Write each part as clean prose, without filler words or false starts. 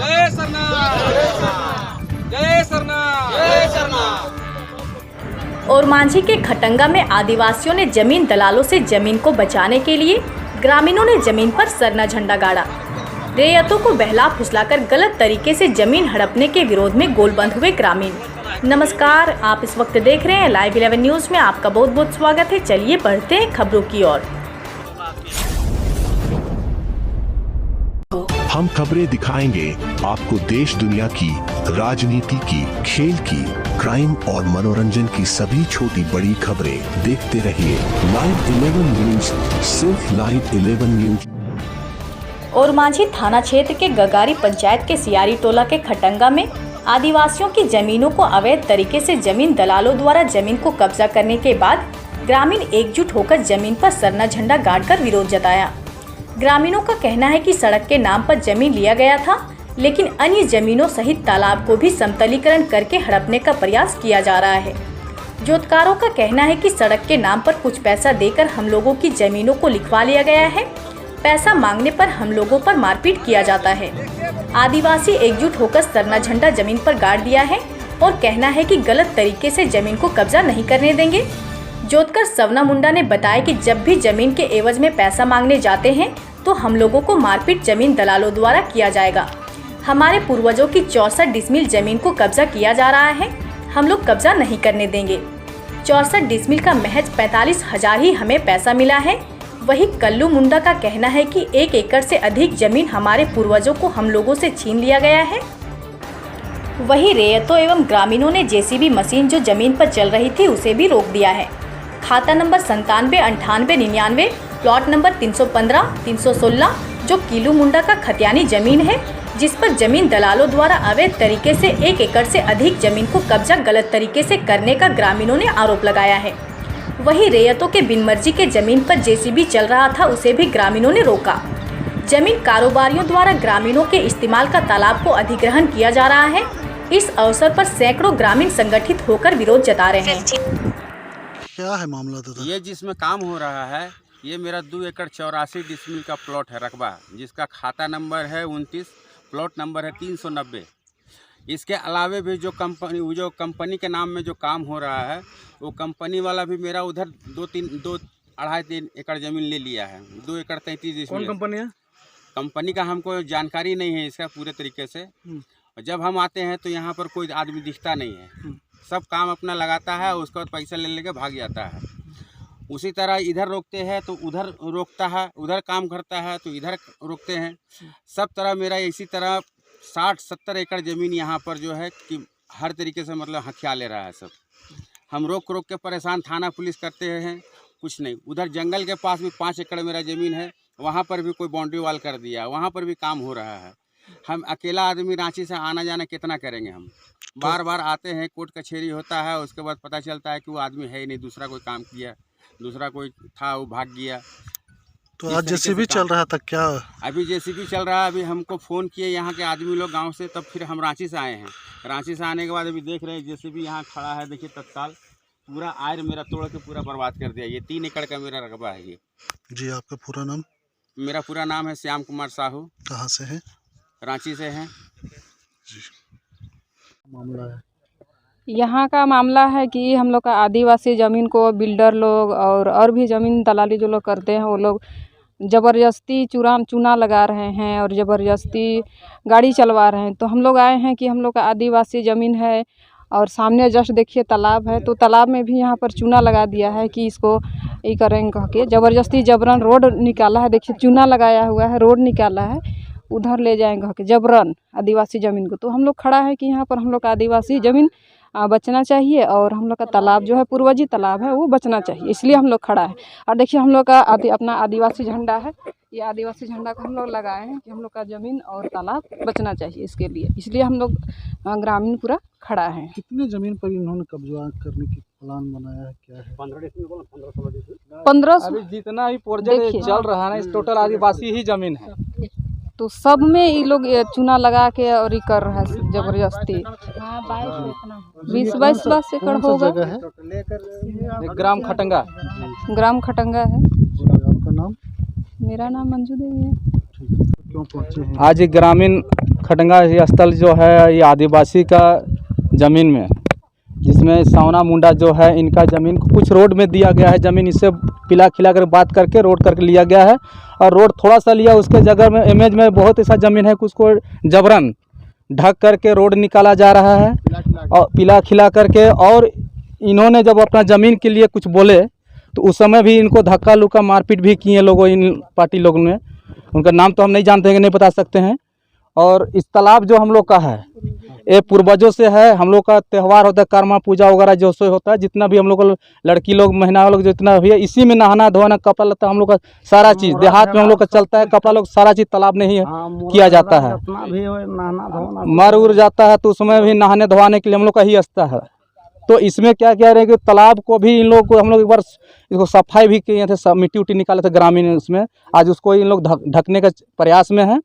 जय सरना, जय सरना, जय सरना। और मांझी के खटंगा में आदिवासियों ने जमीन दलालों से जमीन को बचाने के लिए ग्रामीणों ने जमीन पर सरना झंडा गाड़ा। रैयतों को बहला फुसलाकर गलत तरीके से जमीन हड़पने के विरोध में गोलबंद हुए ग्रामीण। नमस्कार, आप इस वक्त देख रहे हैं लाइव 11 न्यूज में। आपका बहुत बहुत स्वागत है। चलिए बढ़ते हैं खबरों की ओर। हम खबरें दिखाएंगे आपको देश दुनिया की, राजनीति की, खेल की, क्राइम और मनोरंजन की सभी छोटी बड़ी खबरें। देखते रहिए लाइव 11 न्यूज, सिर्फ लाइव 11 न्यूज। और मांझी थाना क्षेत्र के गगारी पंचायत के सियारी टोला के खटंगा में आदिवासियों की जमीनों को अवैध तरीके से जमीन दलालों द्वारा जमीन को कब्जा करने के बाद ग्रामीण एकजुट होकर जमीन पर सरना झंडा गाड़कर विरोध जताया। ग्रामीणों का कहना है कि सड़क के नाम पर जमीन लिया गया था, लेकिन अन्य जमीनों सहित तालाब को भी समतलीकरण करके हड़पने का प्रयास किया जा रहा है। जोतकारों का कहना है कि सड़क के नाम पर कुछ पैसा देकर हम लोगों की जमीनों को लिखवा लिया गया है। पैसा मांगने पर हम लोगों पर मारपीट किया जाता है। आदिवासी एकजुट होकर सरना झंडा जमीन पर गाड़ दिया है और कहना है कि गलत तरीके से जमीन को कब्जा नहीं करने देंगे। जोतकर सवना मुंडा ने बताया कि जब भी जमीन के एवज में पैसा मांगने जाते हैं तो हम लोगों को मारपीट जमीन दलालों द्वारा किया जाएगा। हमारे पूर्वजों की 64 डिसमिल जमीन को कब्जा किया जा रहा है, हम लोग कब्जा नहीं करने देंगे। 64 डिसमिल का महज 45,000 ही हमें पैसा मिला है। वही कल्लू मुंडा का कहना है कि 1 एकड़ से अधिक जमीन हमारे पूर्वजों को हम लोगों से छीन लिया गया है। वही रैयतों एवं ग्रामीणों ने जेसीबी मशीन जो जमीन पर चल रही थी उसे भी रोक दिया है। खाता नंबर 979899 प्लॉट नंबर 315, 316 जो किलू मुंडा का खतियानी जमीन है, जिस पर जमीन दलालों द्वारा अवैध तरीके से 1 एकड़ से अधिक जमीन को कब्जा गलत तरीके से करने का ग्रामीणों ने आरोप लगाया है। वही रैयतों के बिनमर्जी के जमीन पर जेसीबी चल रहा था, उसे भी ग्रामीणों ने रोका। जमीन कारोबारियों द्वारा ग्रामीणों के इस्तेमाल का तालाब को अधिग्रहण किया जा रहा है। इस अवसर पर सैकड़ों ग्रामीण संगठित होकर विरोध जता रहे हैं। क्या है मामला दादा? ये जिसमें काम हो रहा है, ये मेरा 2 एकड़ 84 डिसमिल का प्लॉट है रकबा, जिसका खाता नंबर है 29, प्लॉट नंबर है 390। इसके अलावे भी जो कंपनी के नाम में जो काम हो रहा है, वो कंपनी वाला भी मेरा उधर 2.5-3 एकड़ ज़मीन ले लिया है। 2 एकड़ 33 डिसमिल। कौन कंपनी है? कंपनी का हमको जानकारी नहीं है इसका पूरे तरीके से। जब हम आते हैं तो यहाँ पर कोई आदमी दिखता नहीं है, सब काम अपना लगाता है, उसके बाद पैसा ले लेके भाग जाता है। उसी तरह इधर रोकते हैं तो उधर रोकता है, उधर काम करता है तो इधर रोकते हैं। सब तरह मेरा इसी तरह 60-70 एकड़ ज़मीन यहाँ पर जो है कि हर तरीके से मतलब हथिया ले रहा है सब। हम रोक के परेशान, थाना पुलिस करते हैं, कुछ नहीं। उधर जंगल के पास भी 5 एकड़ मेरा ज़मीन है, वहाँ पर भी कोई बाउंड्री वाल कर दिया, वहाँ पर भी काम हो रहा है। हम अकेला आदमी रांची से आना जाना कितना करेंगे? हम बार बार आते हैं, कोर्ट कचहरी होता है, उसके बाद पता चलता है कि वो आदमी है ही नहीं, दूसरा कोई काम किया, दूसरा कोई था वो भाग गया। तो आज जेसीबी चल रहा था क्या? अभी जेसीबी चल रहा है। अभी हमको फ़ोन किए यहाँ के आदमी लोग गांव से, तब फिर हम रांची से आए हैं। रांची से आने के बाद अभी देख रहे हैं जेसीबी यहाँ खड़ा है। देखिए तत्काल पूरा आयर मेरा तोड़ के पूरा बर्बाद कर दिया। ये 3 एकड़ का मेरा रकबा है ये। जी, आपका पूरा नाम? मेरा पूरा नाम है श्याम कुमार साहू। कहाँ से है? रांची से हैं। जी, मामला है यहाँ का मामला है कि हम लोग का आदिवासी ज़मीन को बिल्डर लोग और भी ज़मीन दलाली जो लोग करते हैं, वो लोग ज़बरदस्ती चूना लगा रहे हैं और ज़बरदस्ती गाड़ी चलवा रहे हैं। तो हम लोग आए हैं कि हम लोग का आदिवासी ज़मीन है और सामने जस्ट देखिए तालाब है, तो तालाब में भी यहाँ पर चूना लगा दिया है कि इसको ये करेंगे कह के ज़बरदस्ती जबरन रोड निकाला है। देखिए चूना लगाया हुआ है, रोड निकाला है, उधर ले जाएंगे कह के जबरन आदिवासी ज़मीन को। तो हम लोग खड़ा है कि यहाँ पर हम लोग का आदिवासी ज़मीन बचना चाहिए और हम लोग का तालाब जो है पूर्वजी तालाब है वो बचना चाहिए, इसलिए हम लोग खड़ा है। और देखिए हम लोग का अपना आदिवासी झंडा है, ये आदिवासी झंडा को हम लोग लगाए हैं कि हम लोग का ज़मीन और तालाब बचना चाहिए इसके लिए, इसलिए हम लोग ग्रामीण पूरा खड़ा है। कितने जमीन पर इन्होंने कब्जा करने की प्लान बनाया है? क्या है? 15 अभी जितना भी प्रोजेक्ट चल रहा है ना, इस टोटल आदिवासी ही जमीन है। तो सब में ये लोग चूना लगा के और ये कर रहा है ज़बरदस्ती। 20-22 एकड़ होगा। ग्राम खटंगा है। आपका नाम? मेरा नाम मंजू देवी है। क्यों पहुँचे हैं? आज ग्रामीण खटंगा ये स्थल जो है ये आदिवासी का ज़मीन में, जिसमें सावना मुंडा जो है इनका ज़मीन को कुछ रोड में दिया गया है। ज़मीन इससे पिला खिला कर बात करके रोड करके लिया गया है, और रोड थोड़ा सा लिया, उसके जगह में इमेज में बहुत ऐसा ज़मीन है कि उसको जबरन ढक करके रोड निकाला जा रहा है और पिला खिला करके। और इन्होंने जब अपना ज़मीन के लिए कुछ बोले तो उस समय भी इनको धक्का लुक्का मारपीट भी किए लोगों, इन पार्टी लोगों ने। उनका नाम तो हम नहीं जानते हैं, नहीं बता सकते हैं। और इस तालाब जो हम लोग का है ये पूर्वजों से है। हम लोग का त्यौहार होता है, कर्मा पूजा वगैरह जो से होता है, जितना भी हम लोग लड़की लोग महिला लोग जितना भी है, इसी में नहाना धोना कपड़ा लत्ता हम लोग का सारा चीज़ देहात में हम लोग का चलता है। कपड़ा लोग सारा चीज़ तालाब में ही किया जाता है। मर उड़ जाता है तो उसमें भी नहाने धोने के लिए हम लोग का ही अस्ता है। तो इसमें क्या कह रहे हैं कि तालाब को भी इन लोग को हम लोग एक बार इसको सफाई भी किए थे, मिट्टी उट्टी निकाले थे ग्रामीण उसमें। आज उसको इन लोग ढकने का प्रयास में है।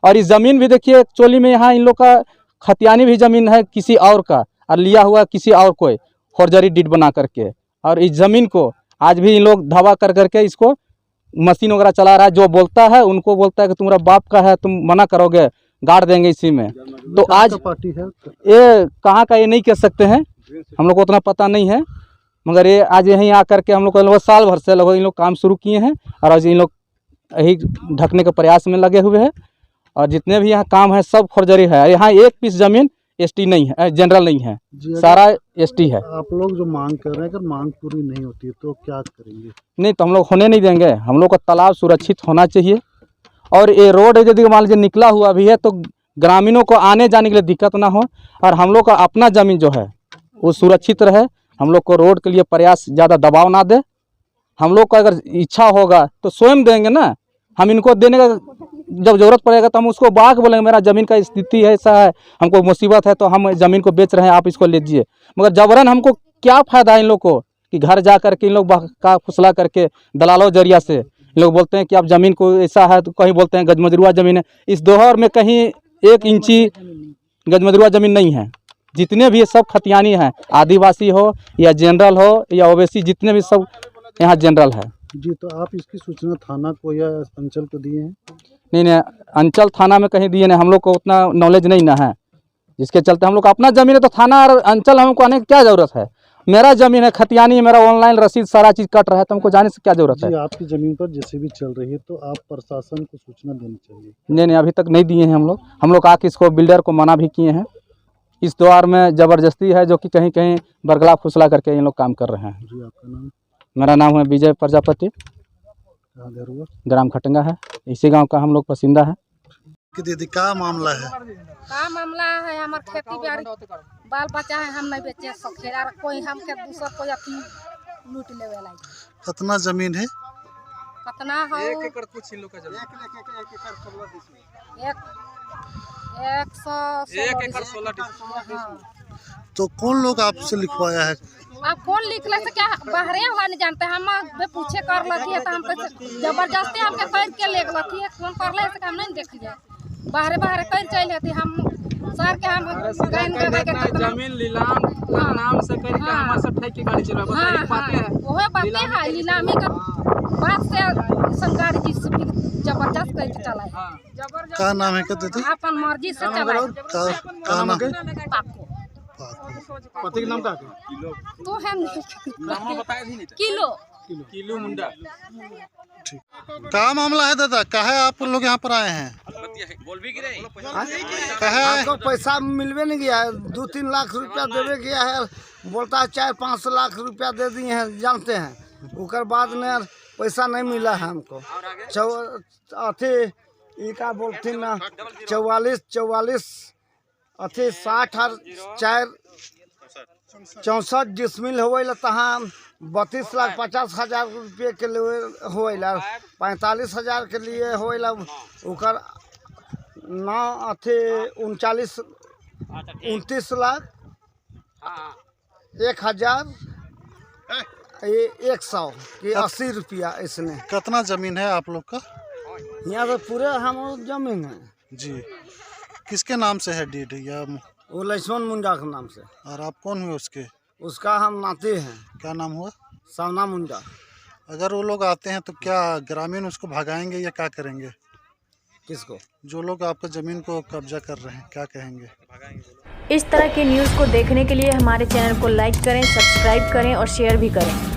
और इस ज़मीन भी देखिए एक्चुअली में यहाँ इन लोग का खतियानी भी ज़मीन है किसी और का, और लिया हुआ किसी और कोई फौर्जरी डीड बना करके। और इस ज़मीन को आज भी इन लोग धावा कर करके इसको मशीन वगैरह चला रहा है। जो बोलता है उनको बोलता है कि तुम्हारा बाप का है, तुम मना करोगे गाड़ देंगे इसी में। तो आज पार्टी है ये कहाँ का ये नहीं कह सकते हैं, हम लोग को उतना पता नहीं है। मगर ये आज यहीं आकर के हम लोग साल भर से लगभग इन लोग काम शुरू किए हैं, और आज इन लोग यही ढकने के प्रयास में लगे हुए हैं। और जितने भी यहाँ काम है सब फौर्जरी है। यहाँ एक पीस ज़मीन एसटी नहीं है, जनरल नहीं है, सारा एसटी है। आप लोग जो मांग कर रहे हैं, अगर मांग पूरी नहीं होती है तो क्या करेंगे? नहीं तो हम लोग होने नहीं देंगे। हम लोग का तालाब सुरक्षित होना चाहिए। और ये रोड यदि मान लीजिए निकला हुआ भी है तो ग्रामीणों को आने जाने के लिए दिक्कत ना हो, और हम लोग का अपना ज़मीन जो है वो सुरक्षित रहे। हम लोग को रोड के लिए प्रयास ज़्यादा दबाव ना दे। हम लोग का अगर इच्छा होगा तो स्वयं देंगे ना। हम इनको देने का जब ज़रूरत पड़ेगा तो हम उसको बाग बोलेंगे मेरा ज़मीन का स्थिति है ऐसा है, हमको मुसीबत है तो हम ज़मीन को बेच रहे हैं, आप इसको लीजिए। मगर जबरन हमको क्या फ़ायदा इन लोग को कि घर जा कर के इन लोग का फुसला करके दलालों जरिया से इन लोग बोलते हैं कि आप ज़मीन को ऐसा है, तो कहीं बोलते हैं गजमजरुआ ज़मीन है। इस दोहर में कहीं 1 इंची गजमजरुआ ज़मीन नहीं है। जितने भी सब खतियानी हैं, आदिवासी हो या जनरल हो या ओबीसी, जितने भी सब यहाँ जनरल है। जी, तो आप इसकी सूचना थाना को या अंचल को दिए हैं? नहीं, अंचल थाना में कहीं दिए नहीं। हम लोग को उतना नॉलेज नहीं ना है, जिसके चलते हम लोग अपना ज़मीन है तो थाना और अंचल हमको आने की क्या ज़रूरत है। मेरा ज़मीन है, खतियानी है, मेरा ऑनलाइन रसीद सारा चीज़ कट रहा है, तो हमको जाने से क्या ज़रूरत है। जी, आपकी ज़मीन पर जैसे भी चल रही है तो आप प्रशासन को सूचना देनी चाहिए। नहीं, अभी तक नहीं दिए हैं हम लोग आके इसको बिल्डर को मना भी किए हैं। इस द्वार में ज़बरदस्ती है जो कि कहीं कहीं बरगला फुसला करके इन लोग काम कर रहे हैं। जी, आपका नाम? मेरा नाम है विजय प्रजापति, कहाँ घर हुआ? ग्राम खटंगा है, इसी गांव का हम लोग पसंदा है। कि दीदी क्या मामला है? का मामला है, हमार खेती बाड़ी बाल बच्चा है, हम नहीं बेचे सखेरा कोई हमके दूसरा कोई अथी लूट लेवे ला। कितना जमीन है? कितना हो 1 एकड़ कुछ इन लोग का जमीन, 1 एकड़ 16 तो कौन लोग आपसे लिखवाया है? आप कौन लिखले से क्या बाहरे हुआ नहीं जानते, हम बे पूछे कर लथी है तो हम जबरदस्ती हमके कर के ले लथी है, कौन कर ले से हम नहीं देख जाए, बाहरे बाहरे कर चले थे हम सर के हम गाइन के जमीन नीलाम नाम से कर के हमारे से ठेके की गाड़ी चला बताइए पाते हैं। ओहे बातें है नीलामी का बात से संगाड़ी जी से जबरदस्त कर के चला है। क्या नाम है? दीदी अपन मर्जी से चला क्या नाम है? पाको पति के नाम का तो हम नाम बताया भी नहीं था। किलो मुंडा। ठीक, क्या मामला है दादा? कहे आप लोग यहाँ पर आए हैं? कहे हमको पैसा मिलवे नहीं गया है, 2-3 लाख रुपया देवे गया है, बोलता है 4-5 लाख रुपया दे दिए हैं, जानते हैं। उसके बाद में पैसा नहीं मिला है हमको। अथी ये क्या बोलते ना 44 अथी 60 और 4 64 डिसमिल होवेला तहाँ 32,50,000 रुपये के लिए होवेला, 45,000 के लिए होवेला उकर 29 लाख 1,100 कि 80 रुपया इसने। कितना जमीन है आप लोग का? यहाँ तो पूरे हम जमीन है जी। किसके नाम से है डीड? या वो लक्ष्मण मुंडा के नाम से। और आप कौन हुए उसके? उसका हम नाते हैं। क्या नाम हुआ? सावना मुंडा। अगर वो लोग आते हैं तो क्या ग्रामीण उसको भगाएंगे या क्या करेंगे? किसको? जो लोग आपका ज़मीन को कब्जा कर रहे हैं क्या कहेंगे? इस तरह की न्यूज़ को देखने के लिए हमारे चैनल को लाइक करें, सब्सक्राइब करें और शेयर भी करें।